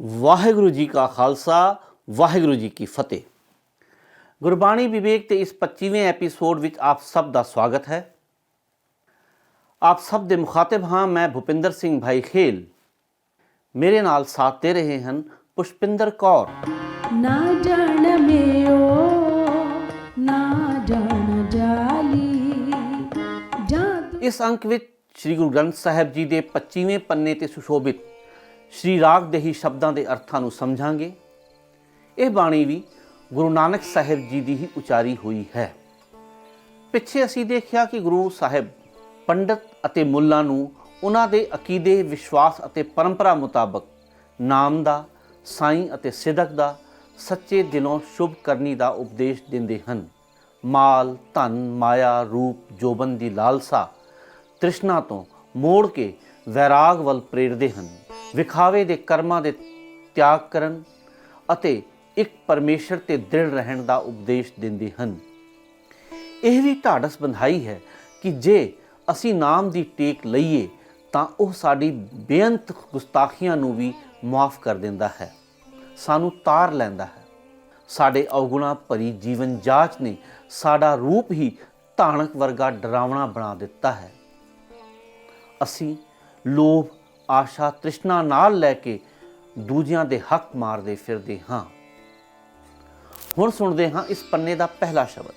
ਵਾਹਿਗੁਰੂ ਜੀ ਕਾ ਖਾਲਸਾ ਵਾਹਿਗੁਰੂ ਜੀ ਕੀ ਫਤਿਹ। ਗੁਰਬਾਣੀ ਵਿਵੇਕ ਤੇ ਇਸ 25ਵੇਂ ਐਪੀਸੋਡ ਵਿੱਚ ਆਪ ਸਭ ਦਾ ਸਵਾਗਤ ਹੈ। ਆਪ ਸਭ ਦੇ ਮੁਖਾਤਿਬ ਹਾਂ ਮੈਂ ਭੁਪਿੰਦਰ ਸਿੰਘ ਭਾਈ ਖੇਲ। ਮੇਰੇ ਨਾਲ ਸਾਥ ਦੇ ਰਹੇ ਹਨ ਪੁਸ਼ਪਿੰਦਰ ਕੌਰ। ਨਾ ਜਾਣ ਮੇਓ ਨਾ ਜਾਣ ਜਾਲੀ ਜਾਂ ਇਸ ਅੰਕ ਵਿੱਚ ਸ੍ਰੀ ਗੁਰੂ ਗ੍ਰੰਥ ਸਾਹਿਬ ਜੀ ਦੇ 25ਵੇਂ ਪੰਨੇ ਤੇ ਸੁਸ਼ੋਭਿਤ ਸ਼੍ਰੀ ਰਾਗ ਦੇਹੀ ਸ਼ਬਦਾਂ ਦੇ ਅਰਥਾਂ ਨੂੰ ਸਮਝਾਂਗੇ। ਇਹ ਬਾਣੀ ਵੀ ਗੁਰੂ ਨਾਨਕ ਸਾਹਿਬ ਜੀ ਦੀ ਹੀ ਉਚਾਰੀ ਹੋਈ ਹੈ। ਪਿੱਛੇ ਅਸੀਂ ਦੇਖਿਆ ਕਿ ਗੁਰੂ ਸਾਹਿਬ ਪੰਡਤ ਅਤੇ ਮੁੱਲਾਂ ਨੂੰ ਉਹਨਾਂ ਦੇ ਅਕੀਦੇ, ਵਿਸ਼ਵਾਸ ਅਤੇ ਪਰੰਪਰਾ ਮੁਤਾਬਕ ਨਾਮ ਦਾ, ਸਾਈਂ ਅਤੇ ਸਿਦਕ ਦਾ, ਸੱਚੇ ਦਿਲੋਂ ਸ਼ੁਭ ਕਰਨੀ ਦਾ ਉਪਦੇਸ਼ ਦਿੰਦੇ ਹਨ। ਮਾਲ, ਧਨ, ਮਾਇਆ, ਰੂਪ, ਜੋਬਨ ਦੀ ਲਾਲਸਾ, ਤ੍ਰਿਸ਼ਨਾ ਤੋਂ ਮੋੜ ਕੇ ਵੈਰਾਗ ਵੱਲ ਪ੍ਰੇਰਦੇ ਹਨ। ਵਿਖਾਵੇ ਦੇ ਕਰਮਾਂ ਦੇ ਤਿਆਗ ਕਰਨ ਅਤੇ ਇੱਕ ਪਰਮੇਸ਼ਰ ਤੇ ਦ੍ਰਿੜ ਰਹਿਣ ਦਾ ਉਪਦੇਸ਼ ਦਿੰਦੇ ਹਨ। ਇਹ ਵੀ ਢਾਡਸ ਬੰਧਾਈ ਹੈ ਕਿ ਜੇ ਅਸੀਂ ਨਾਮ ਦੀ ਟੇਕ ਲਈਏ ਤਾਂ ਉਹ ਸਾਡੀ ਬੇਅੰਤ ਗੁਸਤਾਖੀਆਂ ਨੂੰ ਵੀ ਮੁਆਫ ਕਰ ਦਿੰਦਾ ਹੈ, ਸਾਨੂੰ ਤਾਰ ਲੈਂਦਾ ਹੈ। ਸਾਡੇ ਔਗੁਣਾ ਭਰੀ ਜੀਵਨ ਜਾਚ ਨੇ ਸਾਡਾ ਰੂਪ ਹੀ ਧਾਨਕ ਵਰਗਾ ਡਰਾਵਣਾ ਬਣਾ ਦਿੱਤਾ ਹੈ। ਅਸੀਂ ਲੋਭ, ਆਸ਼ਾ, ਤ੍ਰਿਸ਼ਨਾ ਨਾਲ ਲੈ ਕੇ ਦੂਜਿਆਂ ਦੇ ਹੱਕ ਮਾਰਦੇ ਫਿਰਦੇ ਹਾਂ। ਹੁਣ ਸੁਣਦੇ ਹਾਂ ਇਸ ਪੰਨੇ ਦਾ ਪਹਿਲਾ ਸ਼ਬਦ।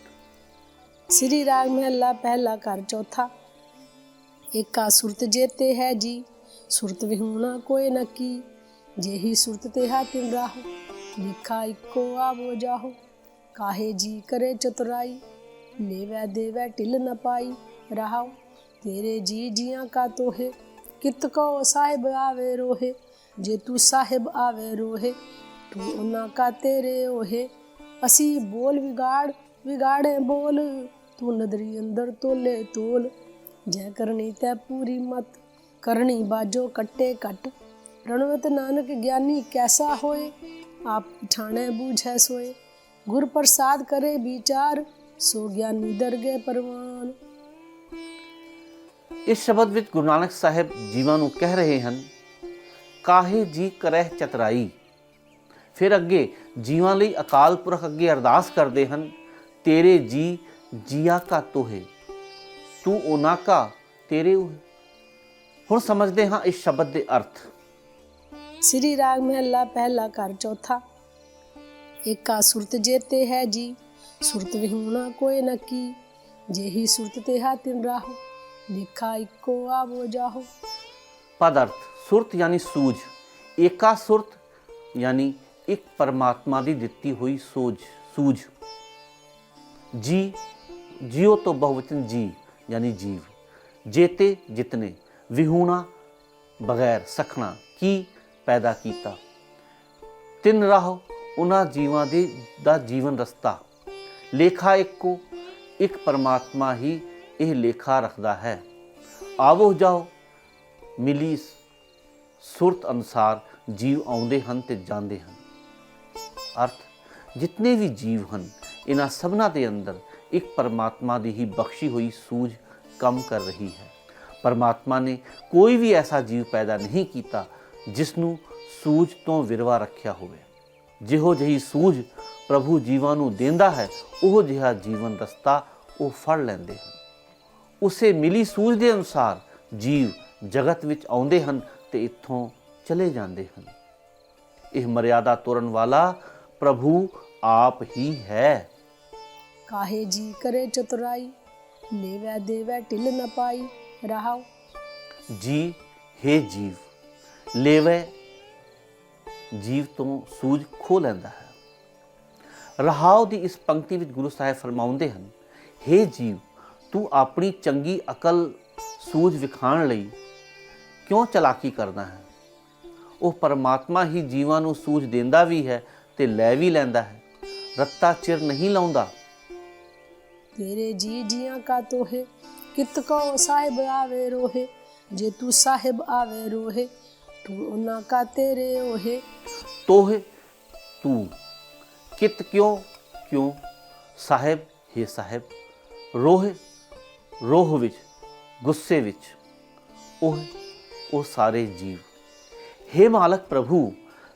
ਸ੍ਰੀ ਰਾਗ ਮਹਲਾ ਪਹਿਲਾ ਘਰ ਚੌਥਾ। ਏਕਾ ਸੁਰਤ ਜੇਤੇ ਹੈ ਜੀ, ਸੁਰਤ ਵਿਹੂਣਾ ਕੋਇ ਨ ਕੀ। जेही सुरत तेहा तिन राहो, लिखा इको आवो जाहो। काहे जी करे चतुराई, लेवै देवै टिल न पाई। रहाओ तेरे जी जियां का तोहे, कित को साहिब आवे रोहे। जे तू साहिब आवे रोहे, तू उन्ना का तेरे ओहे। असी बोल विगाड़ विगाड़े बोल, तू नदरी अंदर तोले तोल। जय करनी तै पूरी मत, करनी बाजो कट्टे कट। रणवत नानक ज्ञानी कैसा होए, आप ठाणे बूझै सोए। गुर प्रसाद करे विचार, सो ज्ञानी दरगे परवान। ਇਸ ਸ਼ਬਦ ਵਿੱਚ ਗੁਰੂ ਨਾਨਕ ਸਾਹਿਬ ਜੀਵਾਂ ਨੂੰ ਕਹਿ ਰਹੇ ਹਨ, ਕਾਹੇ ਜੀ ਕਰਹਿ ਚਤਰਾਈ। ਫਿਰ ਅੱਗੇ ਜੀਵਾਂ ਲਈ ਅਕਾਲ ਪੁਰਖ ਅੱਗੇ ਅਰਦਾਸ ਕਰਦੇ ਹਨ, ਤੇਰੇ ਜੀ ਜੀਆ ਕਾ ਤੋਹੇ, ਤੂੰ ਉਹਨਾਂ ਕਾ ਤੇਰੇ ਹੋਏ। ਹੁਣ ਸਮਝਦੇ ਹਾਂ ਇਸ ਸ਼ਬਦ ਦੇ ਅਰਥ। श्री राग महला पहला घर चौथा। एका सुरत जेते है जी, सुरत विहूणा कोई न की। जेही सुरत तेहा तिन राहो, लिखा इको आवो जाहो। पद अर्थ। सुरत यानी सूझ, एका सुरत यानी एक परमात्मा की दिती हुई सूझ। जी, जियो तो बहुवचन जी यानी जीव। जेते जितने, विहूणा बगैर, सखना, की पैदा कीता। तिन राह उन्हां जीवां दा जीवन रस्ता। लेखा इक्को, एक परमात्मा ही यह लेखा रखता है। आवो जाओ, मिली सुरत अनुसार जीव आउंदे हन ते जांदे हन। अर्थ, जितने भी जीव हन इन्हां सबना दे अंदर एक परमात्मा दी ही बख्शी हुई सूझ कम कर रही है। परमात्मा ने कोई भी ऐसा जीव पैदा नहीं किया जिसनों सूझ तो विरवा रखिया होवे। जिहो जही सूझ प्रभु जीवां नूं देंदा है, उहो जिहा जीवन रस्ता वो फड़ लैंदे हन। उसे मिली सूझ के अनुसार जीव जगत विच आउंदे हन ते इत्थों चले जांदे हन। यह मर्यादा तोड़न वाला प्रभु आप ही है। काहे जी करे चतुराई, लेवै देवै टिल न पाई। रहाओ जी, हे जीव, लेवै जीव तो सूझ खो लैंदा है। रहाओ दी इस पंक्ति विच गुरु साहिब फरमाउंदे हन, हे जीव, तू अपनी चंगी अकल सूझ विखाण लई क्यों चलाकी करदा है। ਉਹ परमात्मा ही जीवां नूं सूझ देंदा भी है ते लै भी लैंदा है, रत्ता चिर नहीं लाउंदा। तेरे जी जियां का तोहे, कित को साहिब आवे रोहे। जे तू साहिब आवे रोहे, तू उन्ना का तेरे ओहे। तोहे तू, कित क्यों क्यों, साहिब हे साहिब, रोहे रोह विच, गुस्से विच, ओह सारे जीव। हे मालक प्रभु,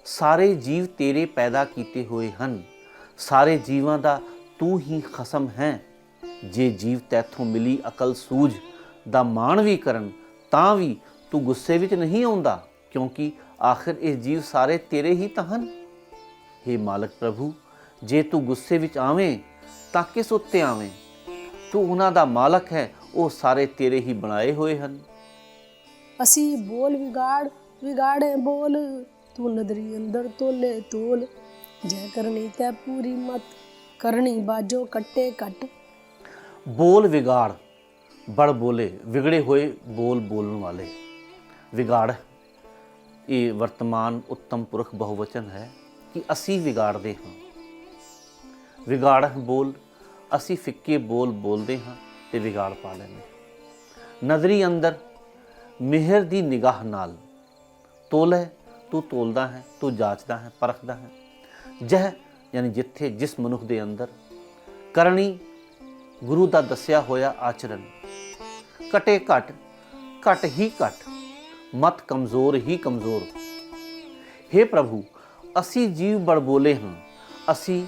ਸਾਰੇ ਜੀਵ ਤੇਰੇ ਪੈਦਾ ਕੀਤੇ ਹੋਏ ਹਨ। ਸਾਰੇ ਜੀਵਾਂ ਦਾ ਤੂੰ ਹੀ ਖਸਮ ਹੈ। ਜੇ ਜੀਵ ਤੈਥੋਂ ਮਿਲੀ ਅਕਲ ਸੂਝ ਦਾ ਮਾਣ ਵੀ ਕਰਨ ਤਾਂ ਵੀ ਤੂੰ ਗੁੱਸੇ ਵਿੱਚ ਨਹੀਂ ਆਉਂਦਾ, ਕਿਉਂਕਿ ਆਖਿਰ ਇਹ ਜੀਵ ਸਾਰੇ ਤੇਰੇ ਹੀ ਤਾਂ ਹਨ। हे ਮਾਲਕ ਪ੍ਰਭੂ, ਜੇ ਤੂੰ ਗੁੱਸੇ ਵਿੱਚ ਆਵੇਂ ਤਾਂ ਕਿਸ ਉੱਤੇ ਆਵੇਂ? ਤੂੰ ਉਹਨਾਂ ਦਾ ਮਾਲਕ ਹੈ, ਉਹ ਸਾਰੇ ਤੇਰੇ ਹੀ ਬਣਾਏ ਹੋਏ ਹਨ। ਅਸੀਂ ਬੋਲ ਵਿਗਾੜੇ ਬੋਲ, ਤੂੰ ਨਦਰੀ ਅੰਦਰ ਤੋਲੇ ਤੋਲ। ਜੈ ਕਰਨੀ ਤੈ ਪੂਰੀ ਮਤ, ਕਰਨੀ ਬਾਜੋ ਕੱਟੇ ਕੱਟ। ਬੋਲ ਵਿਗਾੜ, ਬੜ ਬੋਲੇ, ਵਿਗੜੇ ਹੋਏ ਬੋਲ ਬੋਲਣ ਵਾਲੇ। ਵਿਗਾੜ ਇਹ ਵਰਤਮਾਨ ਉੱਤਮ ਪੁਰਖ ਬਹੁਵਚਨ ਹੈ ਕਿ ਅਸੀਂ ਵਿਗਾੜਦੇ ਹਾਂ। ਵਿਗਾੜ ਬੋਲ, ਅਸੀਂ ਫਿੱਕੇ ਬੋਲ ਬੋਲਦੇ ਹਾਂ ਤੇ ਵਿਗਾੜ ਪਾ ਲੈਂਦੇ ਹਾਂ। ਨਜ਼ਰੀ ਅੰਦਰ ਮਿਹਰ ਦੀ ਨਿਗਾਹ ਨਾਲ ਤੋਲੇ, ਤੂੰ ਤੋਲਦਾ ਹੈ, ਤੂੰ ਜਾਂਚਦਾ ਹੈ, ਪਰਖਦਾ ਹੈ। ਜਹ ਯਾਨੀ ਜਿੱਥੇ, ਜਿਸ ਮਨੁੱਖ ਦੇ ਅੰਦਰ। ਕਰਨੀ ਗੁਰੂ ਦਾ ਦੱਸਿਆ ਹੋਇਆ ਆਚਰਨ। ਘਟੇ ਘਟ, ਘਟ ਹੀ ਘਟ, ਮਤ ਕਮਜ਼ੋਰ ਹੀ ਕਮਜ਼ੋਰ। हे ਪ੍ਰਭੂ, ਅਸੀਂ ਜੀਵ ਬੜਬੋਲੇ ਹਾਂ। ਅਸੀਂ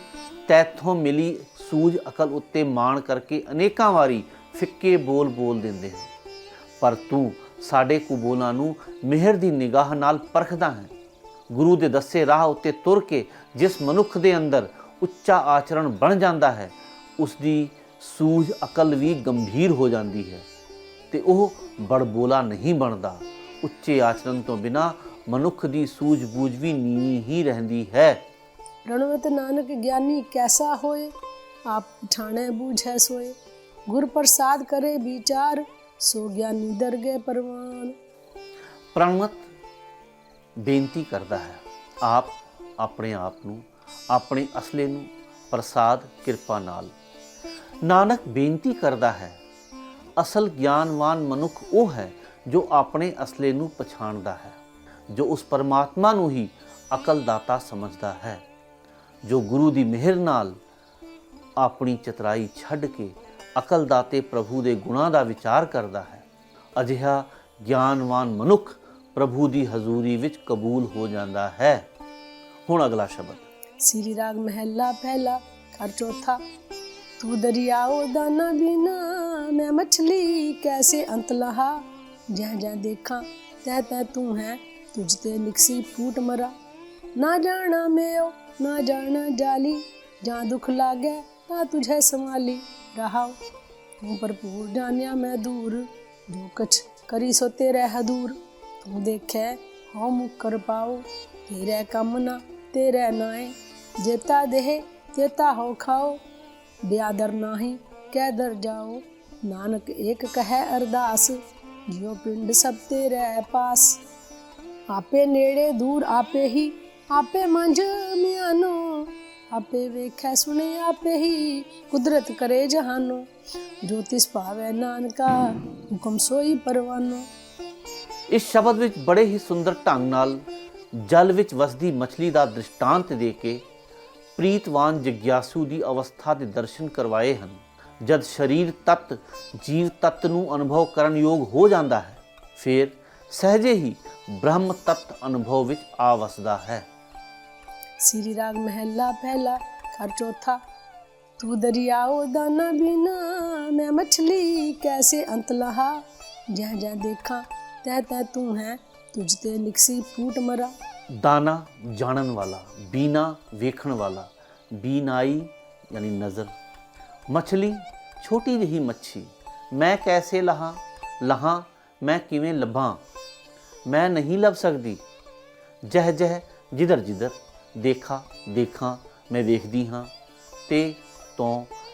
ਤੈਥੋਂ ਮਿਲੀ ਸੂਝ ਅਕਲ ਉੱਤੇ ਮਾਣ ਕਰਕੇ ਅਨੇਕਾਂ ਵਾਰੀ ਫਿੱਕੇ ਬੋਲ ਬੋਲ ਦਿੰਦੇ ਹਾਂ, ਪਰ ਤੂੰ ਸਾਡੇ ਕੁਬੋਲਾਂ ਨੂੰ ਮਿਹਰ ਦੀ ਨਿਗਾਹ ਨਾਲ ਪਰਖਦਾ ਹੈ। ਗੁਰੂ ਦੇ ਦੱਸੇ ਰਾਹ ਉੱਤੇ ਤੁਰ ਕੇ ਜਿਸ ਮਨੁੱਖ ਦੇ ਅੰਦਰ ਉੱਚਾ ਆਚਰਣ ਬਣ ਜਾਂਦਾ ਹੈ, ਉਸ ਦੀ ਸੂਝ ਅਕਲ ਵੀ ਗੰਭੀਰ ਹੋ ਜਾਂਦੀ ਹੈ ਤੇ ਉਹ ਬੜਬੋਲਾ ਨਹੀਂ ਬਣਦਾ। ਉੱਚੇ ਆਚਰਣ ਤੋਂ ਬਿਨਾ ਮਨੁੱਖ ਦੀ ਸੂਝ ਬੂਝ ਵੀ ਨੀਵੀਂ ਹੀ ਰਹਿੰਦੀ ਹੈ। ਰਣਵਤ ਨਾਨਕ ਗਿਆਨੀ ਕੈਸਾ ਹੋਏ, ਆਪ ਠਾਣੇ ਬੂਝੈ ਸੋਏ। ਗੁਰ ਪ੍ਰਸਾਦ ਕਰੇ ਵਿਚਾਰ, ਸੋ ਗਿਆਨੀ ਦਰਗੇ ਪਰਵਾਨ। ਪ੍ਰਣਮਤ ਬੇਨਤੀ ਕਰਦਾ ਹੈ, ਆਪ ਆਪਣੇ ਆਪ ਨੂੰ, ਆਪਣੇ ਅਸਲੇ ਨੂੰ ਪ੍ਰਸਾਦ ਕਿਰਪਾ ਨਾਲ। ਨਾਨਕ ਬੇਨਤੀ ਕਰਦਾ ਹੈ, ਅਸਲ ਗਿਆਨਵਾਨ ਮਨੁੱਖ ਉਹ ਹੈ ਜੋ ਆਪਣੇ ਅਸਲੇ ਨੂੰ ਪਛਾਣਦਾ ਹੈ, ਜੋ ਉਸ ਪਰਮਾਤਮਾ ਨੂੰ ਹੀ ਅਕਲ ਦਾਤਾ ਸਮਝਦਾ ਹੈ, ਜੋ ਗੁਰੂ ਦੀ ਮਿਹਰ ਨਾਲ ਆਪਣੀ ਚਤਰਾਈ ਛੱਡ ਕੇ ਅਕਲ ਦਾਤੇ ਪ੍ਰਭੂ ਦੇ ਗੁਣਾਂ ਦਾ ਵਿਚਾਰ ਕਰਦਾ ਹੈ। ਅਜਿਹਾ ਗਿਆਨਵਾਨ ਮਨੁੱਖ ਪ੍ਰਭੂ ਦੀ ਹਜ਼ੂਰੀ ਵਿੱਚ ਕਬੂਲ ਹੋ ਜਾਂਦਾ ਹੈ। ਹੁਣ ਅਗਲਾ ਸ਼ਬਦ। ਸ੍ਰੀ ਰਾਗ ਮਹਿਲਾ ਪਹਿਲਾ ਘਰ ਚੌਥਾ। ਤੂੰ ਦਰਿਆਓ ਦਾਨਾ ਬਿਨਾ, ਮੈਂ ਮਛਲੀ ਕੈਸੇ ਅੰਤ ਲਹਾ। ਜਹ ਜਹ ਦੇਖਾਂ ਤੈ ਤੈ ਤੂੰ ਹੈ, ਤੁਝ ਤੇ ਨਿਕਸੀ ਫੂਟ ਮਰਾ। ਨਾ ਜਾਣਾ ਮੇਓ ना जाना जाली, जहाँ दुख लागे ता तुझे संभाली। रहाओ तू भरपूर जानिया मैं दूर, जो कछ करी सो तेरे हदूर। तू देखे हो मुख कर पाओ, तेरे कम ना तेरे नाए। जेता देह तेता हो खाओ, ब्यादर नाही कै दर जाओ। नानक एक कहे अरदास, जियो पिंड सब तेरे पास। आपे नेड़े दूर आपे ही, आपे मंझ मियानो। आपे वेख्या सुने आपे ही, कुदरत करे जहानो। जो तिस पावे नानका, हुकम सोई परवानो। ਇਸ ਸ਼ਬਦ ਵਿੱਚ ਬੜੇ ਹੀ ਸੁੰਦਰ ਢੰਗ ਨਾਲ ਜਲ ਵਿੱਚ ਵਸਦੀ ਮਛਲੀ ਦਾ ਦ੍ਰਿਸ਼ਟਾਂਤ ਦੇ ਕੇ ਪ੍ਰੀਤਵਾਨ ਜਿਗਿਆਸੂ ਦੀ ਅਵਸਥਾ ਦੇ ਦਰਸ਼ਨ ਕਰਵਾਏ ਹਨ। ਜਦ ਸਰੀਰ ਤੱਤ ਜੀਵ ਤੱਤ ਨੂੰ ਅਨੁਭਵ ਕਰਨ ਯੋਗ ਹੋ ਜਾਂਦਾ ਹੈ, ਫਿਰ ਸਹਿਜੇ ਹੀ ਬ੍ਰਹਮ ਤੱਤ ਅਨੁਭਵ ਵਿੱਚ ਆ ਵਸਦਾ ਹੈ। श्री राग महला पहला घर चौथा। तू दरियाओ दाना बिना, मैं मछली कैसे अंत लहा। जह जह देखा तह तह तू है, तुझ ते निकसी फूट मरा। दाना जानन वाला, बीना वेखण वाला, बीनाई यानी नज़र। मछली छोटी जही मच्छी, मैं कैसे लहा, लहा मैं किवें लभां, मैं नहीं लभ सकती। जह जह जिधर जिधर देखा देखा मैं वेखदी हाँ, ते तो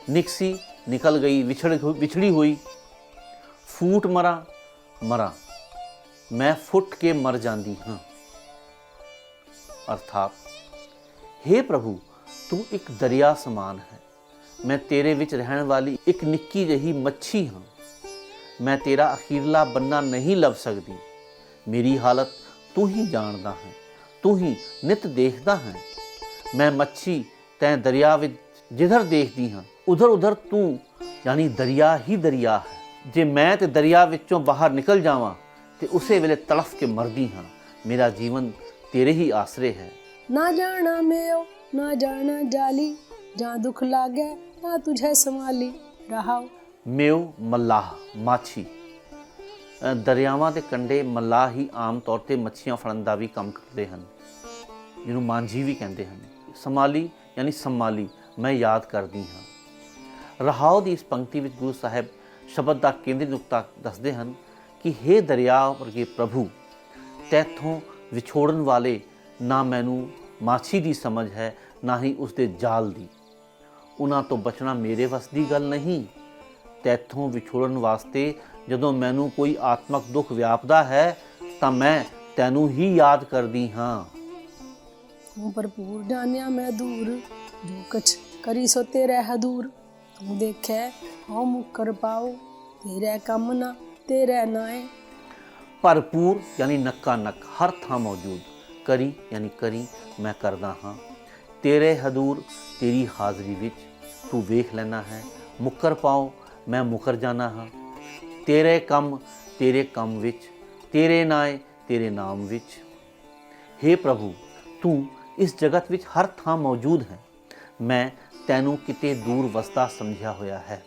निकसी निकल गई, विछड़ी हुई। फूट मरा मरा मैं फुट के मर जाती हाँ। अर्थात हे प्रभु, तू एक दरिया समान है, मैं तेरे विच रहने वाली एक निक्की जही मच्छी हाँ। मैं तेरा अखीरला बनना नहीं लभ सकती। मेरी हालत तू ही जानदा है, तू ही नित देखदा है। मैं मच्छी तैं दरिया विच जिधर देखदी हाँ, उधर उधर तू यानी दरिया ही दरिया है। जे मैं ते दरिया विचों बाहर निकल जावां ते उसे वेले तड़फ के मरदी हाँ। मेरा जीवन तेरे ही आसरे है, ना जाना मेओ ना जाना जाली, जहाँ दुख लागे ना तुझे संभाली। रहाओ ਮੇਓ ਮੱਲਾਹ ਮਾਛੀ। ਦਰਿਆਵਾਂ ਦੇ ਕੰਢੇ ਮੱਲਾਹ ਹੀ ਆਮ ਤੌਰ ਤੇ ਮੱਛੀਆਂ ਫੜਨ ਦਾ ਵੀ ਕੰਮ ਕਰਦੇ ਹਨ, ਜਿਹਨੂੰ ਮਾਂਝੀ ਵੀ ਕਹਿੰਦੇ ਹਨ। ਸੰਭਾਲੀ ਯਾਨੀ ਸੰਭਾਲੀ, ਮੈਂ ਯਾਦ ਕਰਦੀ ਹਾਂ। ਰਹਾਓ ਦੀ ਇਸ ਪੰਕਤੀ ਵਿੱਚ ਗੁਰੂ ਸਾਹਿਬ ਸ਼ਬਦ ਦਾ ਕੇਂਦਰੀ ਨੁਕਤਾ ਦੱਸਦੇ ਹਨ ਕਿ ਹੇ ਦਰਿਆ ਵਰਗੇ ਪ੍ਰਭੂ, ਤੈਥੋਂ ਵਿਛੋੜਨ ਵਾਲੇ ਨਾ ਮੈਨੂੰ ਮਾਛੀ ਦੀ ਸਮਝ ਹੈ, ਨਾ ਹੀ ਉਸਦੇ ਜਾਲ ਦੀ। ਉਹਨਾਂ ਤੋਂ ਬਚਣਾ ਮੇਰੇ ਵੱਸ ਦੀ ਗੱਲ ਨਹੀਂ। ਤੈਥੋਂ ਵਿਛੋੜਨ ਵਾਸਤੇ ਜਦੋਂ ਮੈਨੂੰ ਕੋਈ ਆਤਮਕ ਦੁੱਖ ਵਿਆਪਦਾ ਹੈ ਤਾਂ ਮੈਂ ਤੈਨੂੰ ਹੀ ਯਾਦ ਕਰਦੀ ਹਾਂ। ਤੂੰ ਭਰਪੂਰ ਜਾਣਿਆ ਮੈਂ ਦੂਰ, ਜੋ ਕਛ ਕਰੀ ਸੋ ਤੇਰੇ ਹਦੂਰ। ਤੂੰ ਦੇਖੇ ਹਉ ਮੁਕਰ ਪਾਓ, ਤੇਰੇ ਕੰਮ ਨਾ ਤੇਰੇ ਨਾਏ। ਭਰਪੂਰ ਯਾਨੀ ਨੱਕਾ ਨੱਕ, ਹਰ ਥਾਂ ਮੌਜੂਦ। ਕਰੀ ਯਾਨੀ ਕਰੀ, ਮੈਂ ਕਰਦਾ ਹਾਂ। ਤੇਰੇ ਹਦੂਰ, ਤੇਰੀ ਹਾਜ਼ਰੀ ਵਿੱਚ ਤੂੰ ਵੇਖ ਲੈਣਾ ਹੈ। ਮੁਕਰ ਪਾਓ, ਮੈਂ ਮੁਕਰ ਜਾਣਾ ਹਾਂ। ਤੇਰੇ ਕੰਮ ਵਿੱਚ, ਤੇਰੇ ਨਾਏ, ਤੇਰੇ ਨਾਮ ਵਿੱਚ। ਹੇ ਪ੍ਰਭੂ, ਤੂੰ ਇਸ ਜਗਤ ਵਿੱਚ ਹਰ ਥਾਂ ਮੌਜੂਦ ਹੈ। ਮੈਂ ਤੈਨੂੰ ਕਿਤੇ ਦੂਰ ਵਸਦਾ ਸਮਝਿਆ ਹੋਇਆ ਹੈ।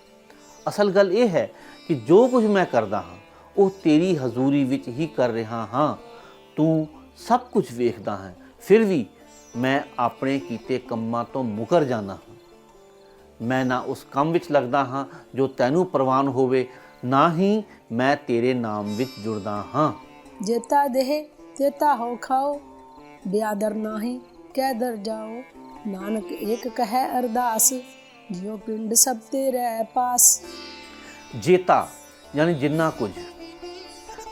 ਅਸਲ ਗੱਲ ਇਹ ਹੈ ਕਿ ਜੋ ਕੁਝ ਮੈਂ ਕਰਦਾ ਹਾਂ ਉਹ ਤੇਰੀ ਹਜ਼ੂਰੀ ਵਿੱਚ ਹੀ ਕਰ ਰਿਹਾ ਹਾਂ। ਤੂੰ ਸਭ ਕੁਝ ਵੇਖਦਾ ਹੈ, ਫਿਰ ਵੀ ਮੈਂ ਆਪਣੇ ਕੀਤੇ ਕੰਮਾਂ ਤੋਂ ਮੁਕਰ ਜਾਂਦਾ ਹਾਂ। ਮੈਂ ਨਾ ਉਸ ਕੰਮ ਵਿੱਚ ਲੱਗਦਾ ਹਾਂ ਜੋ ਤੈਨੂੰ ਪ੍ਰਵਾਨ ਹੋਵੇ, ਨਾ ਹੀ ਮੈਂ ਤੇਰੇ ਨਾਮ ਵਿੱਚ ਜੁੜਦਾ ਹਾਂ। जेता देह तेता हो खाओ, ब्यादर नाही कै दर जाओ। नानक एक कहे अरदास, जियो पिंड सब तेरे पास। ਜੇਤਾ ਯਾਨੀ ਜਿੰਨਾ ਕੁਝ,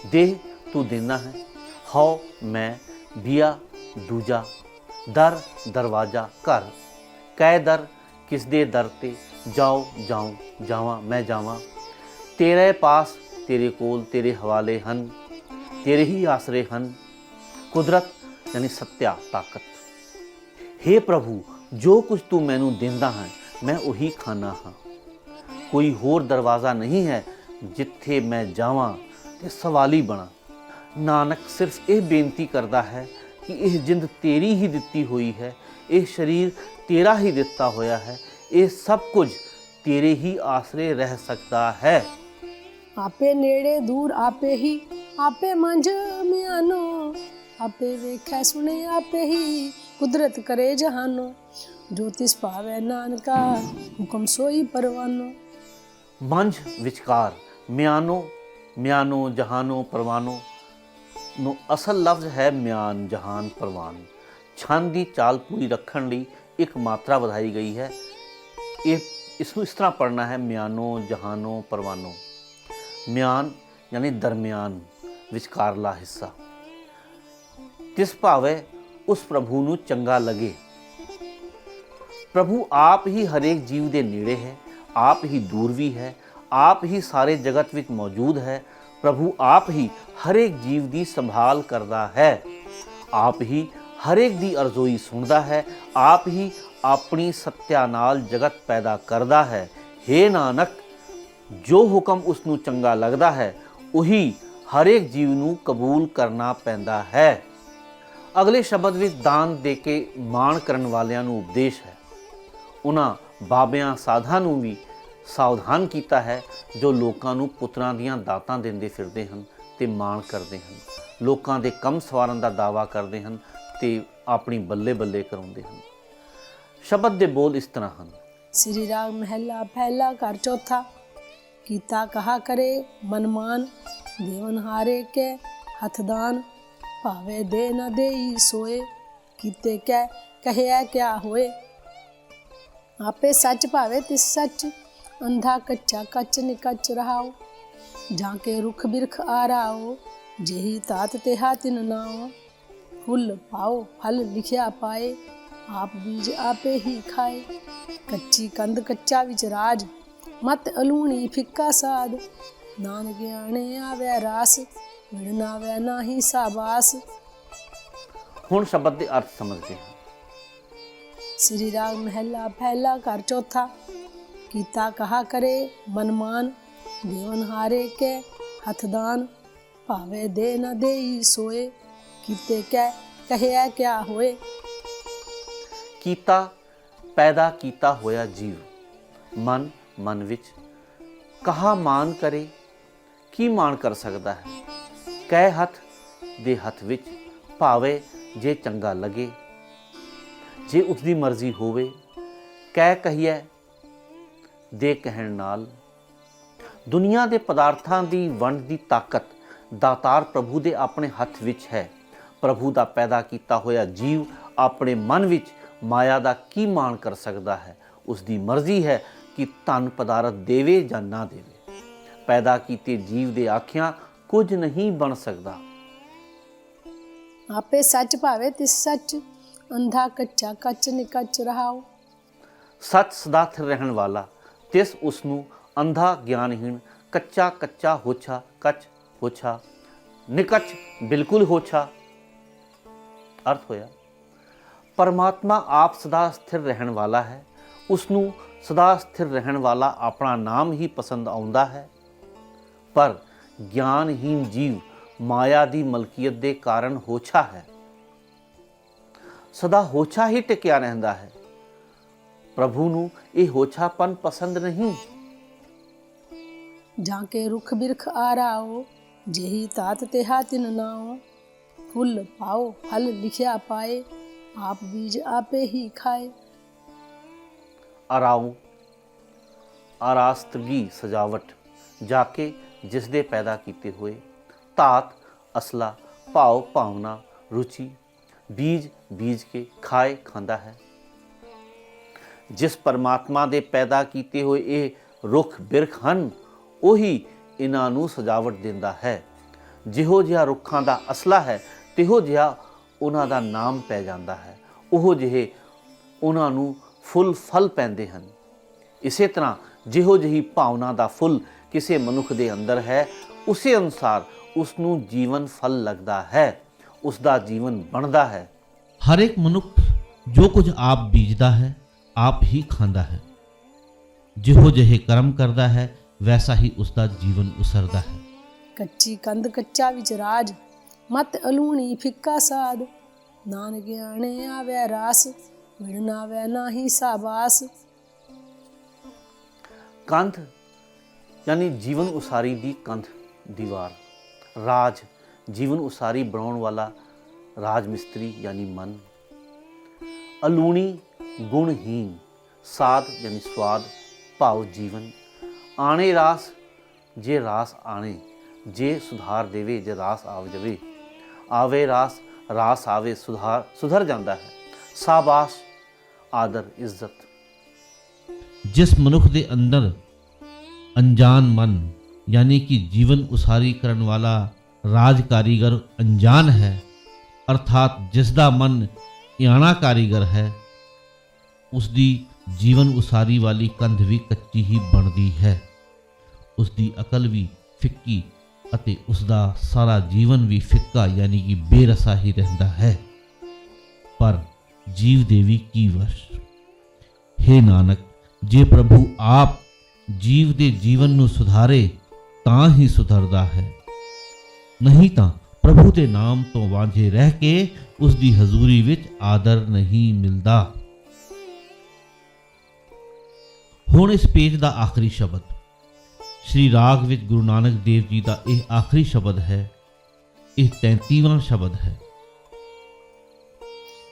ਦੇਹ ਤੂੰ ਦਿੰਦਾ ਹੈ, ਹਉ ਮੈਂ, ਬੀਆ ਦੂਜਾ, ਦਰ ਦਰਵਾਜ਼ਾ ਘਰ, ਕੈ ਦਰ ਕਿਸ ਦੇ ਦਰ ਤੇ, ਜਾਓ ਜਾਉਂ ਜਾਵਾਂ ਮੈਂ ਜਾਵਾਂ। ਤੇਰੇ ਪਾਸ ਤੇਰੇ ਕੋਲ ਤੇਰੇ ਹਵਾਲੇ ਹਨ, ਤੇਰੇ ਹੀ ਆਸਰੇ ਹਨ। ਕੁਦਰਤ ਯਾਨੀ ਸੱਤਿਆ ਤਾਕਤ। ਹੇ ਪ੍ਰਭੂ, ਜੋ ਕੁਝ ਤੂੰ ਮੈਨੂੰ ਦਿੰਦਾ ਹੈ ਮੈਂ ਉਹੀ ਖਾਣਾ ਹਾਂ। ਕੋਈ ਹੋਰ ਦਰਵਾਜ਼ਾ ਨਹੀਂ ਹੈ ਜਿੱਥੇ ਮੈਂ ਜਾਵਾਂ ਤੇ ਸਵਾਲੀ ਬਣਾ। ਨਾਨਕ ਸਿਰਫ ਇਹ ਬੇਨਤੀ ਕਰਦਾ ਹੈ ਕਿ ਇਹ ਜਿੰਦ ਤੇਰੀ ਹੀ ਦਿੱਤੀ ਹੋਈ ਹੈ, ਇਹ ਸਰੀਰ ਤੇਰਾ ਹੀ ਦਿੱਤਾ ਹੋਇਆ ਹੈ, ਇਹ ਸਭ ਕੁਝ ਤੇਰੇ ਹੀ ਆਸਰੇ ਰਹਿ ਸਕਦਾ ਹੈ। आपे नेड़े दूर आपे ही, आपे मंझ म्यानो। आपे वेखे सुने आपे ही, कुदरत करे जहानो। जो तिस पावे नानका, हुक्म सोई परवानो। ਮੰਝ ਵਿਚਕਾਰ, ਮਿਆਨੋ, ਮਿਆਨੋ ਜਹਾਨੋ ਪਰਵਾਨੋ ਨੂੰ ਅਸਲ ਲਫ਼ਜ਼ ਹੈ ਮਿਆਨ ਜਹਾਨ ਪਰਵਾਨ। ਛੰਦ ਦੀ ਚਾਲ ਪੂਰੀ ਰੱਖਣ ਲਈ ਇੱਕ ਮਾਤਰਾ ਵਧਾਈ ਗਈ ਹੈ। ਇਸ ਨੂੰ ਇਸ ਤਰ੍ਹਾਂ ਪੜ੍ਹਨਾ ਹੈ, ਮਿਆਨੋ ਜਹਾਨੋ ਪਰਵਾਨੋ। ਮਿਆਨ ਯਾਨੀ ਦਰਮਿਆਨ, ਵਿਚਕਾਰਲਾ ਹਿੱਸਾ। ਤਿਸ ਭਾਵੇਂ ਉਸ ਪ੍ਰਭੂ ਨੂੰ ਚੰਗਾ ਲੱਗੇ। ਪ੍ਰਭੂ ਆਪ ਹੀ ਹਰੇਕ ਜੀਵ ਦੇ ਨੇੜੇ ਹੈ, ਆਪ ਹੀ ਦੂਰ ਵੀ ਹੈ, ਆਪ ਹੀ ਸਾਰੇ ਜਗਤ ਵਿੱਚ ਮੌਜੂਦ ਹੈ। ਪ੍ਰਭੂ ਆਪ ਹੀ ਹਰੇਕ ਜੀਵ ਦੀ ਸੰਭਾਲ ਕਰਦਾ ਹੈ, ਆਪ ਹੀ ਹਰੇਕ ਦੀ ਅਰਜ਼ੋਈ ਸੁਣਦਾ ਹੈ, ਆਪ ਹੀ ਆਪਣੀ ਸੱਤਿਆ ਨਾਲ ਜਗਤ ਪੈਦਾ ਕਰਦਾ ਹੈ। ਹੇ ਨਾਨਕ, ਜੋ ਹੁਕਮ ਉਸ ਨੂੰ ਚੰਗਾ ਲੱਗਦਾ ਹੈ ਉਹੀ ਹਰੇਕ ਜੀਵ ਨੂੰ ਕਬੂਲ ਕਰਨਾ ਪੈਂਦਾ ਹੈ। ਅਗਲੇ ਸ਼ਬਦ ਵਿੱਚ ਦਾਨ ਦੇ ਕੇ ਮਾਣ ਕਰਨ ਵਾਲਿਆਂ ਨੂੰ ਉਪਦੇਸ਼ ਹੈ। ਉਹਨਾਂ ਬਾਬਿਆਂ ਸਾਧਾਂ ਨੂੰ ਵੀ ਸਾਵਧਾਨ ਕੀਤਾ ਹੈ ਜੋ ਲੋਕਾਂ ਨੂੰ ਪੁੱਤਰਾਂ ਦੀਆਂ ਦਾਤਾਂ ਦਿੰਦੇ ਫਿਰਦੇ ਹਨ ਤੇ ਮਾਣ ਕਰਦੇ ਹਨ, ਲੋਕਾਂ ਦੇ ਕੰਮ ਸਵਾਰਨ ਦਾ ਦਾਅਵਾ ਕਰਦੇ ਹਨ ਤੇ ਆਪਣੀ ਬੱਲੇ ਬੱਲੇ ਕਰਾਉਂਦੇ ਹਨ। ਸ਼ਬਦ ਦੇ ਬੋਲ ਇਸ ਤਰ੍ਹਾਂ ਹਨ। श्री राग महला पहला घर चौथा। कीता कहा करे मनमान, देवन हारे के हथदान। भावे दे न देई सोए, कीते कै कहे क्या होए। आपे सच भावे तिस सच, अंधा कच्चा कच निकच रहाओ। जाके रुख बिरख आ रहाओ, जेही तात तेहा तिन नाओ। फुल पाओ फल लिखिया पाए, आप बीज आपे ही खाए। कच्ची कंद कच्चा विच राज, मत अलूणी फिक्का साध। नानक आणे आवे रास, मिलन आवे नाही साबास। ਹੁਣ ਸ਼ਬਦ ਦੇ ਅਰਥ ਸਮਝਦੇ ਹਾਂ। श्री राग महला पहला घर चौथा। कीता कहा करे मनमान, देवन हारे के हथदान। भावे दे न देई सोए, कीते कै कहे क्या होए। ਕੀਤਾ ਪੈਦਾ ਕੀਤਾ ਹੋਇਆ ਜੀਵ ਮਨ ਮਨ ਵਿੱਚ ਕਹਾ ਮਾਨ ਕਰੇ, ਕੀ ਮਾਣ ਕਰ ਸਕਦਾ ਹੈ। ਕਹਿ ਹੱਥ ਦੇ ਹੱਥ ਵਿੱਚ ਭਾਵੇਂ ਜੇ ਚੰਗਾ ਲੱਗੇ, ਜੇ ਉਸਦੀ ਮਰਜ਼ੀ ਹੋਵੇ। ਕਹਿ ਕਹੀਏ ਦੇ ਕਹਿਣ ਨਾਲ। ਦੁਨੀਆ ਦੇ ਪਦਾਰਥਾਂ ਦੀ ਵੰਡ ਦੀ ਤਾਕਤ ਦਾਤਾਰ ਪ੍ਰਭੂ ਦੇ ਆਪਣੇ ਹੱਥ ਵਿੱਚ ਹੈ। ਪ੍ਰਭੂ ਦਾ ਪੈਦਾ ਕੀਤਾ ਹੋਇਆ ਜੀਵ ਆਪਣੇ ਮਨ ਵਿੱਚ ਮਾਇਆ ਦਾ ਕੀ ਮਾਣ ਕਰ ਸਕਦਾ ਹੈ। ਉਸ ਦੀ ਮਰਜ਼ੀ ਹੈ ਕਿ ਧਨ ਪਦਾਰਥ ਦੇਵੇ ਜਾਂ ਨਾ ਦੇਵੇ। ਪੈਦਾ ਕੀਤੇ ਜੀਵ ਦੇ ਆਖਿਆਂ ਕੁਝ ਨਹੀਂ ਬਣ ਸਕਦਾ। ਆਪੇ ਸੱਚ ਭਾਵੇ ਤਿਸ ਸੱਚ, ਅੰਧਾ ਕੱਚਾ ਕੱਚ ਨਿਕੱਚ ਰਹਾਓ। ਸੱਚ ਸਦਾ ਸਥਿਰ ਰਹਿਣ ਵਾਲਾ, ਤਿਸ ਉਸ ਨੂੰ ਅੰਧਾ ਗਿਆਨਹੀਣ, ਕੱਚਾ ਕੱਚਾ ਹੋਛਾ ਕੱਚ ਹੋਛਾ, ਨਿਕੱਚ ਬਿਲਕੁਲ ਹੋਛਾ। ਅਰਥ ਹੋਇਆ ਪਰਮਾਤਮਾ ਆਪ ਸਦਾ ਸਥਿਰ ਰਹਿਣ ਵਾਲਾ ਹੈ। ਉਸ ਨੂੰ ਸਦਾ ਸਥਿਰ ਰਹਿਣ ਵਾਲਾ ਆਪਣਾ ਨਾਮ ਹੀ ਪਸੰਦ ਆਉਂਦਾ ਹੈ। ਪਰ ਗਿਆਨਹੀਨ ਜੀਵ ਮਾਇਆ ਦੀ ਮਲਕੀਅਤ ਦੇ ਕਾਰਨ ਹੋਛਾ ਹੈ, ਸਦਾ ਹੋਛਾ ਹੀ ਟਿਕਿਆ ਰਹਿੰਦਾ ਹੈ। ਪ੍ਰਭੂ ਨੂੰ ਇਹ ਹੋਛਾਪਨ ਪਸੰਦ ਨਹੀਂ। ਜਾਂ ਕੇ ਰੁੱਖ ਬਿਰਖ ਆਰਾਓ, ਜਿਹੀ ਤਾਤ ਤੇ ਤਿਨ ਨਾਓ। ਫੁੱਲ ਪਾਓ ਫਲ ਲਿਖਿਆ ਪਾਏ, ਆਪ ਬੀਜ ਆਪੇ ਹੀ ਖਾਏ। ਆਰਾਉ ਆਰਾਸਤਗੀ ਸਜਾਵਟ, ਜਾ ਕੇ ਜਿਸ ਦੇ ਪੈਦਾ ਕੀਤੇ ਹੋਏ। ਧਾਤ ਅਸਲਾ, ਭਾਵ ਭਾਵਨਾ, ਰੁਚੀ। ਬੀਜ ਬੀਜ ਕੇ, ਖਾਏ ਖਾਂਦਾ ਹੈ। ਜਿਸ ਪਰਮਾਤਮਾ ਦੇ ਪੈਦਾ ਕੀਤੇ ਹੋਏ ਇਹ ਰੁੱਖ ਬਿਰਖ ਹਨ, ਉਹੀ ਇਹਨਾਂ ਨੂੰ ਸਜਾਵਟ ਦਿੰਦਾ ਹੈ। ਜਿਹੋ ਜਿਹਾ ਰੁੱਖਾਂ ਦਾ ਅਸਲਾ ਹੈ, ਤਿਹੋ ਜਿਹਾ ਉਹਨਾਂ ਦਾ ਨਾਮ ਪੈ ਜਾਂਦਾ ਹੈ। ਉਹ ਜਿਹੇ ਉਹਨਾਂ ਨੂੰ ਫੁੱਲ ਫਲ ਪੈਂਦੇ ਹਨ। ਇਸੇ ਤਰ੍ਹਾਂ ਜਿਹੋ ਜਿਹੀ ਭਾਵਨਾ ਦਾ ਫੁੱਲ ਕਿਸੇ ਮਨੁੱਖ ਦੇ ਅੰਦਰ ਹੈ, ਉਸੇ ਅਨੁਸਾਰ ਉਸ ਨੂੰ ਜੀਵਨ ਫਲ ਲੱਗਦਾ ਹੈ, ਉਸ ਦਾ ਜੀਵਨ ਬਣਦਾ ਹੈ। ਹਰ ਇੱਕ ਮਨੁੱਖ ਜੋ ਕੁਝ ਆਪ ਬੀਜਦਾ ਹੈ, ਆਪ ਹੀ ਖਾਂਦਾ ਹੈ। ਜਿਹੋ ਜਿਹੇ ਕਰਮ ਕਰਦਾ ਹੈ, ਵੈਸਾ ਹੀ ਉਸ ਦਾ ਜੀਵਨ ਉਸਰਦਾ ਹੈ। ਕੱਚੀ ਕੰਧ ਕੱਚਾ ਵਿੱਚ ਰਾਜ, ਮਤ ਅਲੂਣੀ ਫਿੱਕਾ ਸਾਧ। ਨਾਨ ਗਿਆਣੇ ਆਵੈ ਰਾਸ, ਵਿਣ ਆਵੈ ਨਾਹੀ ਸਾਬਾਸ। ਕੰਧ ਯਾਨੀ ਜੀਵਨ ਉਸਾਰੀ ਦੀ ਕੰਧ, ਦੀਵਾਰ। ਰਾਜ ਜੀਵਨ ਉਸਾਰੀ ਬਣਾਉਣ ਵਾਲਾ ਰਾਜ ਮਿਸਤਰੀ ਯਾਨੀ ਮਨ। ਅਲੂਣੀ ਗੁਣਹੀਨ, ਸਾਧ ਯਾਨੀ ਸਵਾਦ, ਭਾਵ ਜੀਵਨ। ਆਣੇ ਰਾਸ, ਜੇ ਰਾਸ ਆਣੇ, ਜੇ ਸੁਧਾਰ ਦੇਵੇ, ਜੇ ਰਾਸ ਆਵ ਜਾਵੇ। ਆਵੇ ਰਾਸ, ਰਾਸ ਆਵੇ, ਸੁਧਰ ਜਾਂਦਾ ਹੈ। ਸਾਬਾਸ਼ ਆਦਰ ਇੱਜ਼ਤ। ਜਿਸ ਮਨੁੱਖ ਦੇ ਅੰਦਰ ਅਣਜਾਣ ਮਨ ਯਾਨੀ ਕਿ ਜੀਵਨ ਉਸਾਰੀ ਕਰਨ ਵਾਲਾ ਰਾਜ ਕਾਰੀਗਰ ਅਣਜਾਣ ਹੈ, ਅਰਥਾਤ ਜਿਸ ਦਾ ਮਨ ਇਆਣਾ ਕਾਰੀਗਰ ਹੈ, ਉਸ ਦੀ ਜੀਵਨ ਉਸਾਰੀ ਵਾਲੀ ਕੰਧ ਵੀ ਕੱਚੀ ਹੀ ਬਣਦੀ ਹੈ। ਉਸ ਦੀ ਅਕਲ ਵੀ ਫਿੱਕੀ ਅਤੇ ਉਸ ਦਾ ਸਾਰਾ ਜੀਵਨ ਵੀ ਫਿੱਕਾ ਯਾਨੀ ਕਿ ਬੇਰਸਾ ਹੀ ਰਹਿੰਦਾ ਹੈ। ਪਰ ਜੀਵ ਦੇ ਵੀ ਕੀ ਵਸ਼। ਹੇ ਨਾਨਕ, ਜੇ ਪ੍ਰਭੂ ਆਪ ਜੀਵ ਦੇ ਜੀਵਨ ਨੂੰ ਸੁਧਾਰੇ ਤਾਂ ਹੀ ਸੁਧਰਦਾ ਹੈ, ਨਹੀਂ ਤਾਂ ਪ੍ਰਭੂ ਦੇ ਨਾਮ ਤੋਂ ਵਾਂਝੇ ਰਹਿ ਕੇ ਉਸ ਦੀ ਹਜ਼ੂਰੀ ਵਿੱਚ ਆਦਰ ਨਹੀਂ ਮਿਲਦਾ। ਹੁਣ ਇਸ ਪੇਜ ਦਾ ਆਖਰੀ ਸ਼ਬਦ ਸ਼੍ਰੀ ਰਾਗ ਵਿੱਚ ਗੁਰੂ ਨਾਨਕ ਦੇਵ ਜੀ ਦਾ ਇਹ ਆਖਰੀ ਸ਼ਬਦ ਹੈ। ਇਹ 33ਵਾਂ ਸ਼ਬਦ ਹੈ।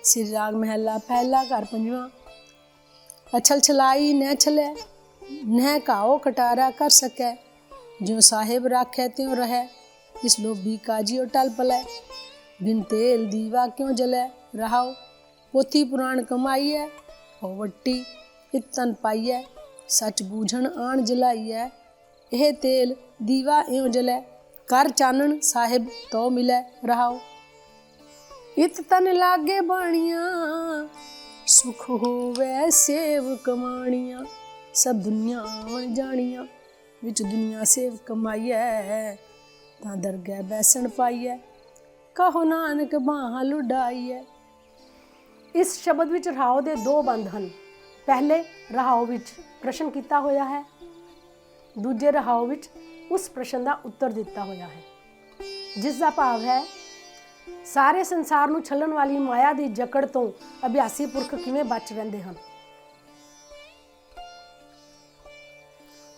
ਸ੍ਰੀ ਰਾਗ ਮਹਿਲਾ ਪਹਿਲਾ ਘਰ ਪੰਜਵਾਂ। ਅਛਲ ਛਲਾਈ ਨਹਿ ਛਲੇ, ਨਹਿ ਘਾਓ ਕਟਾਰਾ ਕਰ ਸਕੈ। ਜਿਉ ਸਾਹਿਬ ਰਾਖੈ ਤਿਉ ਰਹੈ, ਇਸ ਲੋਭੀ ਕਾਜਿਓ ਟਲ ਪਲੈ। ਬਿਨ ਤੇਲ ਦੀਵਾ ਕਿਉ ਜਲੈ, ਰਹਾਉ ਪੋਥੀ ਪੁਰਾਣ ਕਮਾਈਐ। ਹੋ ਵੱਟੀ ਇਤਨ ਪਾਈਐ, ਸੱਚ ਬੂਝਣ ਆਣ ਜਲਾਈਐ। ਇਹ ਤੇਲ ਦੀਵਾ ਇਉ ਜਲੈ, ਕਰ ਚਾਨਣ ਸਾਹਿਬ ਤੋ ਮਿਲੈ। ਰਹਾਉ ਇਤ ਤਨ ਲਾਗੇ ਬਾਣੀਆਂ, ਸੁਖ ਹੋਵੇ ਸੇਵ ਕਮਾਣੀਆਂ। ਸਭ ਦੁਨੀਆ ਆਵਣ ਜਾਣੀਆਂ, ਵਿੱਚ ਦੁਨੀਆ ਸੇਵ ਕਮਾਈਐ। ਤਾਂ ਦਰਗਹਿ ਬੈਸਣ ਪਾਈਐ, ਕਹੋ ਨਾਨਕ ਬਾਹਾਂ ਲੁਡਾਈਐ। ਇਸ ਸ਼ਬਦ ਵਿੱਚ ਰਹਾਉ ਦੇ ਦੋ ਬੰਦ ਹਨ। ਪਹਿਲੇ ਰਹਾਉ ਵਿੱਚ ਪ੍ਰਸ਼ਨ ਕੀਤਾ ਹੋਇਆ ਹੈ, ਦੂਜੇ ਰਹਾਉ ਵਿੱਚ ਉਸ ਪ੍ਰਸ਼ਨ ਦਾ ਉੱਤਰ ਦਿੱਤਾ ਹੋਇਆ ਹੈ, ਜਿਸ ਦਾ ਭਾਵ ਹੈ ਸਾਰੇ ਸੰਸਾਰ ਨੂੰ ਛੱਲਣ ਵਾਲੀ ਮਾਇਆ ਦੀ ਜਕੜ ਤੋਂ ਅਭਿਆਸੀ ਪੁਰਖ ਕਿਵੇਂ ਬਚ ਰਹਿੰਦੇ ਹਨ।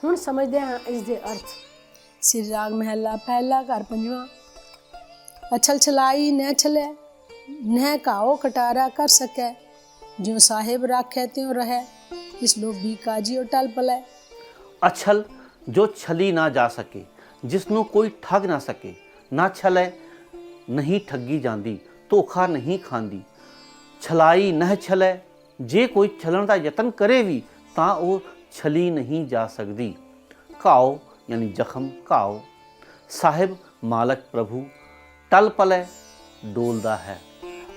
ਹੁਣ ਸਮਝਦੇ ਹਾਂ ਇਸ ਦੇ ਅਰਥ। श्री राग महला पहला घर पंजवा। अछल छलाई न छलै न काओ कटारा कर सकै, जो साहिब राखै त्यों रहै, इस लोभी काजियो टल पलै। ਅਛਲ ਜੋ ਛਲੀ ਨਾ ਜਾ ਸਕੇ, ਜਿਸ ਨੂੰ ਕੋਈ ਠੱਗ ਨਾ ਸਕੇ। ਨਾ ਛਲੈ ਨਹੀਂ ਠੱਗੀ ਜਾਂਦੀ, ਧੋਖਾ ਨਹੀਂ ਖਾਂਦੀ। ਛਲਾਈ ਨਹ ਛਲੈ, ਜੇ ਕੋਈ ਛਲਣ ਦਾ ਯਤਨ ਕਰੇ ਵੀ ਤਾਂ ਉਹ ਛਲੀ ਨਹੀਂ ਜਾ ਸਕਦੀ। ਘਾਓ यानी जख्म, घाव। साहिब मालक प्रभु, टल पलै डोलदा है।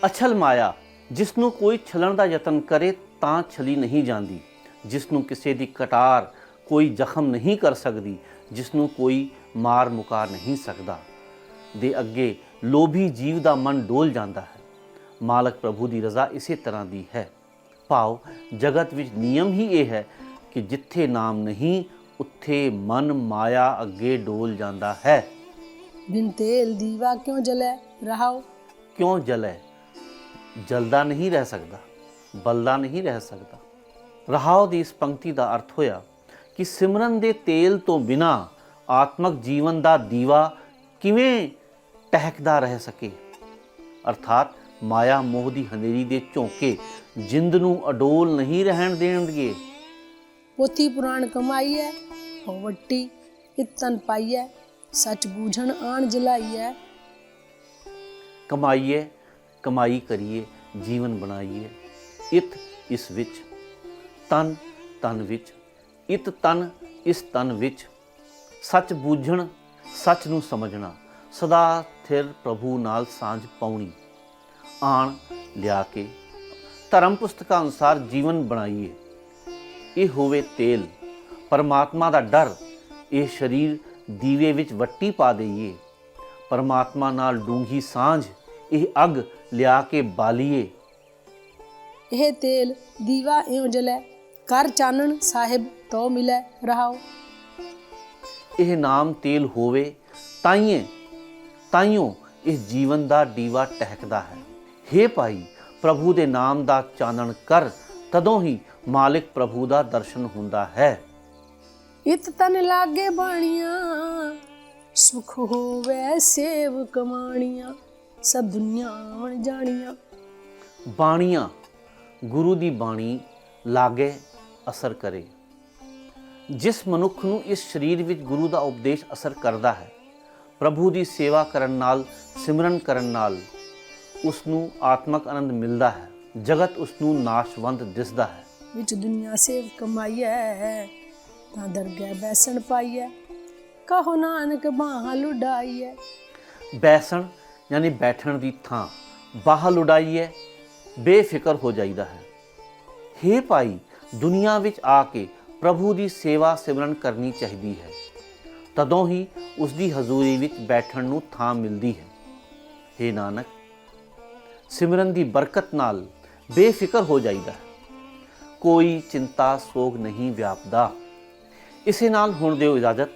अछल माया, जिस ਨੂੰ ਕੋਈ ਛਲਣ ਦਾ ਯਤਨ ਕਰੇ ਤਾਂ ਛਲੀ ਨਹੀਂ ਜਾਂਦੀ, ਜਿਸ ਨੂੰ ਕਿਸੇ ਦੀ ਕਟਾਰ ਕੋਈ ਜ਼ਖਮ ਨਹੀਂ ਕਰ ਸਕਦੀ, ਜਿਸ ਨੂੰ ਕੋਈ ਮਾਰ ਮੁਕਾ ਨਹੀਂ ਸਕਦਾ, ਦੇ ਅੱਗੇ ਲੋਭੀ ਜੀਵ ਦਾ ਮਨ ਡੋਲ ਜਾਂਦਾ ਹੈ। ਮਾਲਕ ਪ੍ਰਭੂ ਦੀ ਰਜ਼ਾ ਇਸੇ ਤਰ੍ਹਾਂ ਦੀ ਹੈ। ਭਾਵ ਜਗਤ ਵਿੱਚ ਨਿਯਮ ਹੀ ਇਹ ਹੈ ਕਿ ਜਿੱਥੇ ਨਾਮ ਨਹੀਂ ਉੱਥੇ ਮਨ ਮਾਇਆ ਅੱਗੇ ਡੋਲ ਜਾਂਦਾ ਹੈ। बिन तेल दीवा क्यों जलै रहाओ। ਕਿਉਂ ਜਲੇ? ਜਲਦਾ ਨਹੀਂ ਰਹਿ ਸਕਦਾ, ਬਲਦਾ ਨਹੀਂ ਰਹਿ ਸਕਦਾ। ਰਹਾਉ ਦੀ ਇਸ ਪੰਕਤੀ ਦਾ ਅਰਥ ਹੋਇਆ ਕਿ ਸਿਮਰਨ ਦੇ ਤੇਲ ਤੋਂ ਬਿਨਾ ਆਤਮਕ ਜੀਵਨ ਦਾ ਦੀਵਾ ਕਿਵੇਂ ਟਹਿਕਦਾ ਰਹਿ ਸਕੇ। ਅਰਥਾਤ ਮਾਇਆ ਮੋਹ ਦੀ ਹਨੇਰੀ ਦੇ ਝੋਂਕੇ ਜਿੰਦ ਨੂੰ ਅਡੋਲ ਨਹੀਂ ਰਹਿਣ ਦੇਣਗੇ। पोथी पुराण कमाईऐ वट्टी इतन पाईऐ, सच बूझण आण जलाईऐ। ਕਮਾਈਏ, ਕਮਾਈ ਕਰੀਏ, ਜੀਵਨ ਬਣਾਈਏ। ਇਤ ਇਸ ਵਿੱਚ, ਤਨ ਤਨ ਵਿੱਚ, ਇਤ ਤਨ ਇਸ ਤਨ ਵਿੱਚ। ਸੱਚ ਬੂਝਣ, ਸੱਚ ਨੂੰ ਸਮਝਣਾ, ਸਦਾ ਸਥਿਰ ਪ੍ਰਭੂ ਨਾਲ ਸਾਂਝ ਪਾਉਣੀ। ਆਣ ਲਿਆ ਕੇ ਧਰਮ ਪੁਸਤਕਾਂ ਅਨੁਸਾਰ ਜੀਵਨ ਬਣਾਈਏ। ਇਹ ਹੋਵੇ ਤੇਲ, ਪਰਮਾਤਮਾ ਦਾ ਡਰ। ਇਹ ਸਰੀਰ ਦੀਵੇ ਵਿੱਚ ਵੱਟੀ ਪਾ ਦਈਏ। ਪਰਮਾਤਮਾ ਨਾਲ ਡੂੰਘੀ ਸਾਂਝ, ਇਹ ਅੱਗ ਲਿਆ ਕੇ ਬਾਲੀਏ। ਇਹ ਤੇਲ ਦੀਵਾ ਇਉਂ ਜਲੈ, ਕਰ ਚਾਨਣ ਸਾਹਿਬ ਤੋ ਮਿਲੈ ਰਹਾਓ। ਇਹ ਨਾਮ ਤੇਲ ਹੋਵੇ ਤਾਈਓ ਇਸ ਜੀਵਨ ਦਾ ਦੀਵਾ ਟਹਿਕਦਾ ਹੈ। ਹੇ ਭਾਈ, ਪ੍ਰਭੂ ਦੇ ਨਾਮ ਦਾ ਚਾਨਣ ਕਰ, ਤਦੋਂ ਹੀ ਮਾਲਿਕ ਪ੍ਰਭੂ ਦਾ ਦਰਸ਼ਨ ਹੁੰਦਾ ਹੈ। ਇਤ ਤਨ ਲਾਗੇ ਬਾਣੀਆਂ, ਸੁਖ ਹੋਵੇ ਸੇਵ ਕਮਾਣੀਆਂ, ਸਭ ਦੁਨੀਆ ਵਣ ਜਾਣੀਆਂ। ਬਾਣੀਆਂ, ਗੁਰੂ ਦੀ ਬਾਣੀ ਲਾਗੇ ਅਸਰ ਕਰੇ। ਜਿਸ ਮਨੁੱਖ ਨੂੰ ਇਸ ਸਰੀਰ ਵਿੱਚ ਗੁਰੂ ਦਾ ਉਪਦੇਸ਼ ਅਸਰ ਕਰਦਾ ਹੈ, ਪ੍ਰਭੂ ਦੀ ਸੇਵਾ ਕਰਨ ਨਾਲ, ਸਿਮਰਨ ਕਰਨ ਨਾਲ ਉਸ ਨੂੰ ਆਤਮਕ ਆਨੰਦ ਮਿਲਦਾ ਹੈ। ਜਗਤ ਉਸ ਨੂੰ ਨਾਸ਼ਵੰਤ ਦਿਸਦਾ ਹੈ। ਵਿੱਚ ਦੁਨੀਆ ਸੇਵ ਕਮਾਈਐ, ਤਾਂ ਦਰਗਹਿ ਬੈਸਣ ਪਾਈਐ, ਕਹੋ ਨਾਨਕ ਬਾਹਾਂ ਲੁਡਾਈਐ। ਬੈਸਣ ਯਾਨੀ ਬੈਠਣ ਦੀ ਥਾਂ, ਬਾਹ ਲੁਡਾਈਏ, ਬੇਫਿਕਰ ਹੋ ਜਾਈਦਾ ਹੈ। ਹੇ ਭਾਈ, ਦੁਨੀਆ ਵਿੱਚ ਆ ਕੇ ਪ੍ਰਭੂ ਦੀ ਸੇਵਾ ਸਿਮਰਨ ਕਰਨੀ ਚਾਹੀਦੀ ਹੈ, ਤਦੋਂ ਹੀ ਉਸ ਦੀ ਹਜ਼ੂਰੀ ਵਿੱਚ ਬੈਠਣ ਨੂੰ ਥਾਂ ਮਿਲਦੀ ਹੈ। ਹੇ ਨਾਨਕ, ਸਿਮਰਨ ਦੀ ਬਰਕਤ ਨਾਲ ਬੇਫਿਕਰ ਹੋ ਜਾਈਦਾ ਹੈ, ਕੋਈ ਚਿੰਤਾ ਸੋਗ ਨਹੀਂ ਵਿਆਪਦਾ। ਇਸੇ ਨਾਲ ਹੁਣ ਦਿਓ ਇਜਾਜ਼ਤ।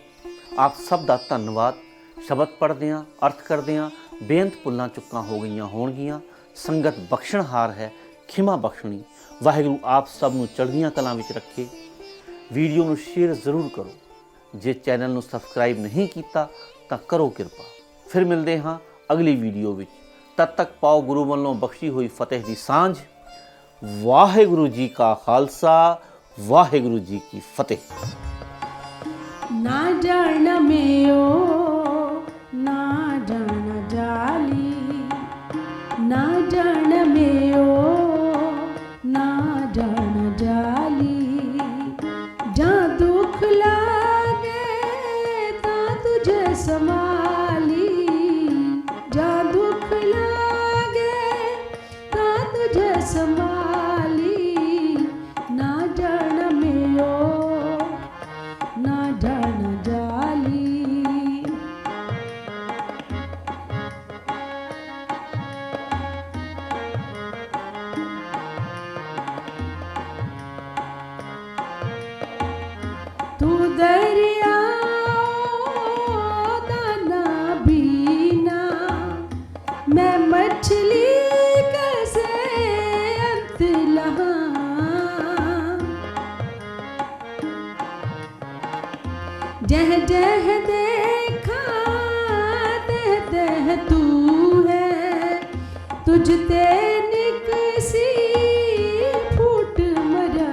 ਆਪ ਸਭ ਦਾ ਧੰਨਵਾਦ। ਸ਼ਬਦ ਪੜ੍ਹਦੇ ਹਾਂ, ਅਰਥ ਕਰਦੇ ਹਾਂ। ਬੇਅੰਤ ਭੁੱਲਾਂ ਚੁੱਕਾਂ ਹੋ ਗਈਆਂ ਹੋਣਗੀਆਂ। ਸੰਗਤ ਬਖਸ਼ਣਹਾਰ ਹੈ, ਖਿਮਾ ਬਖਸ਼ਣੀ। ਵਾਹਿਗੁਰੂ ਆਪ ਸਭ ਨੂੰ ਚੜ੍ਹਦੀਆਂ ਕਲਾਂ ਵਿੱਚ ਰੱਖੇ। ਵੀਡੀਓ ਨੂੰ ਸ਼ੇਅਰ ਜ਼ਰੂਰ ਕਰੋ। ਜੇ ਚੈਨਲ ਨੂੰ ਸਬਸਕ੍ਰਾਈਬ ਨਹੀਂ ਕੀਤਾ ਤਾਂ ਕਰੋ ਕਿਰਪਾ। ਫਿਰ ਮਿਲਦੇ ਹਾਂ ਅਗਲੀ ਵੀਡੀਓ ਵਿੱਚ। ਤਦ ਤੱਕ ਪਾਓ ਗੁਰੂ ਵੱਲੋਂ ਬਖਸ਼ੀ ਹੋਈ ਫਤਿਹ ਦੀ ਸਾਂਝ। ਵਾਹਿਗੁਰੂ ਜੀ ਕਾ ਖਾਲਸਾ, ਵਾਹਿਗੁਰੂ ਜੀ ਕੀ ਫਤਿਹ। ਨਾ ਜਾਣ ਮਿਓ ਨਾ ਜਾਣ ਜਾਲੀ, ਨਾ ਜਾਣ ਮਿਓ ਨਾ ਜਾਣ ਜਾਲੀ, ਜਾਂ ਦੁੱਖ ਲਾਗੇ ਤਾਂ ਤੁਝੇ ਸੰਭਾਲੀ, ਜਾਂ ਦੁੱਖ ਲਾਗੇ ਤਾਂ ਤੁਝੇ ਸੰਭਾਲੀ, ਨਾ ਜਾਣ ਮਿਓ ਨਾ ਜਾਣ ਜਾਲੀ। ਤੂੰ ਦਰਿਆ ਦਾ ਨਾ ਬੀਨਾ, ਮੈਂ जह जह देखा तह तह तू है, तुझ ते निकसी फूट मरा,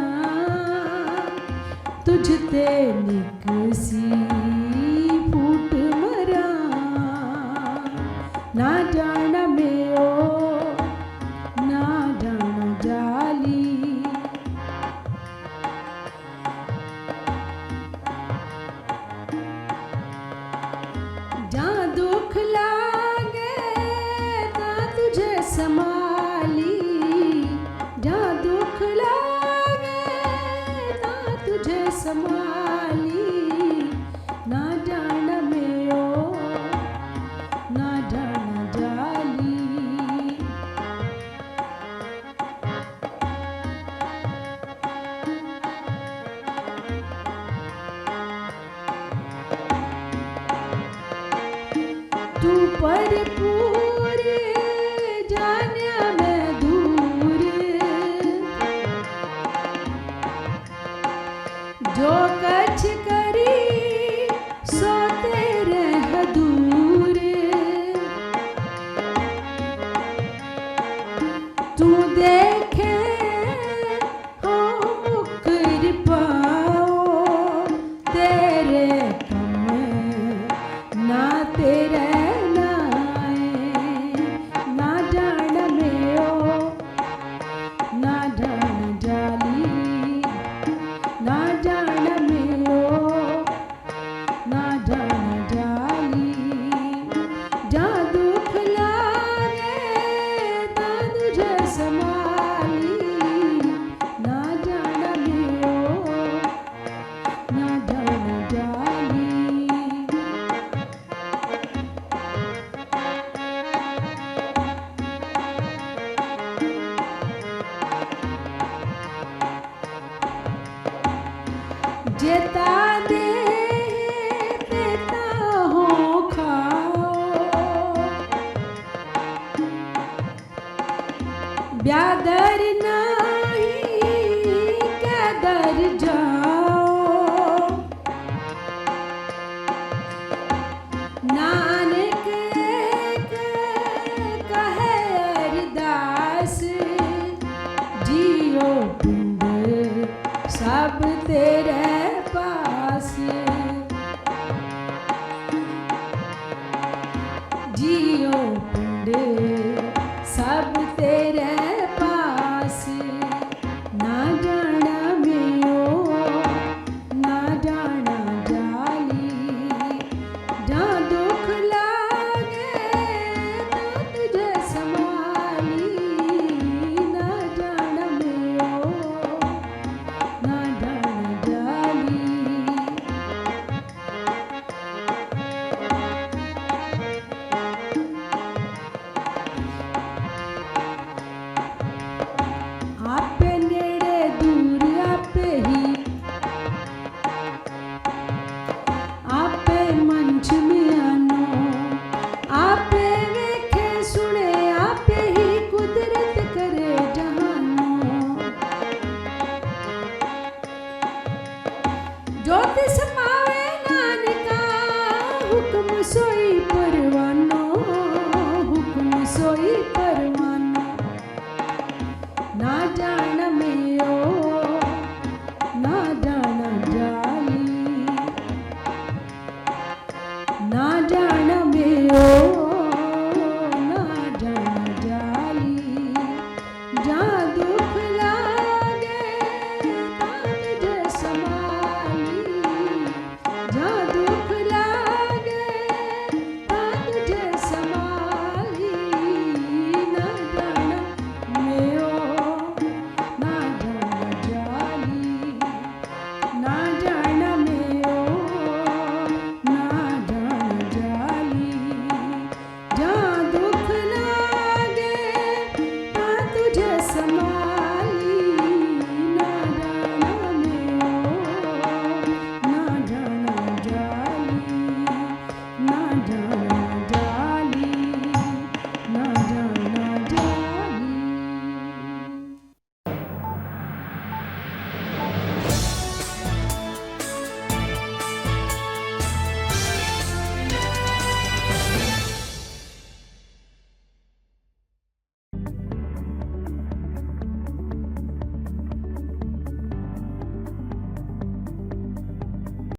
तुझ ते निकसी फूट मरा, ना जाना मेरो ना जाना जाली। जहाँ दुख लागे ता तुझे संभाली, जहाँ दुख लागे ता तुझे संभाली, ना जाना मेरो ना जाना जाली। तू पर पूरे जान्या मैं दूर, जो कछ करी सो तेरे हदूर। तू देखे हो मुकर पाओ तेरे कम ना तेरे ना जान मेरो ना जान जाली, ना जान मेरो ना जान जाली। जहाँ दुख लागे ता तुझे संभाली, ना जान मेरो ना जान जाली। जेता दे देता हो खाओ, ब्यादर नहीं कैदर जाओ। नानक एक कहे अरदास, जियो पिंड सब तेरे पास, जियो पिंड सब तेरे पास। ना जाना मेरो ना जाना जाली, जहाँ दुख लागे ता तुझे संभाली, ना जाना मेरो ना जाना जाली। आपे नेड़े दूर आपे ही, आपे मंच में आनो, आपे वेखे सुने, आपे ही कुदरत करे जहानो। ज्योति समावे नानका हुक्म सोई परवानो, हुक्म सोई परवानो। ना जान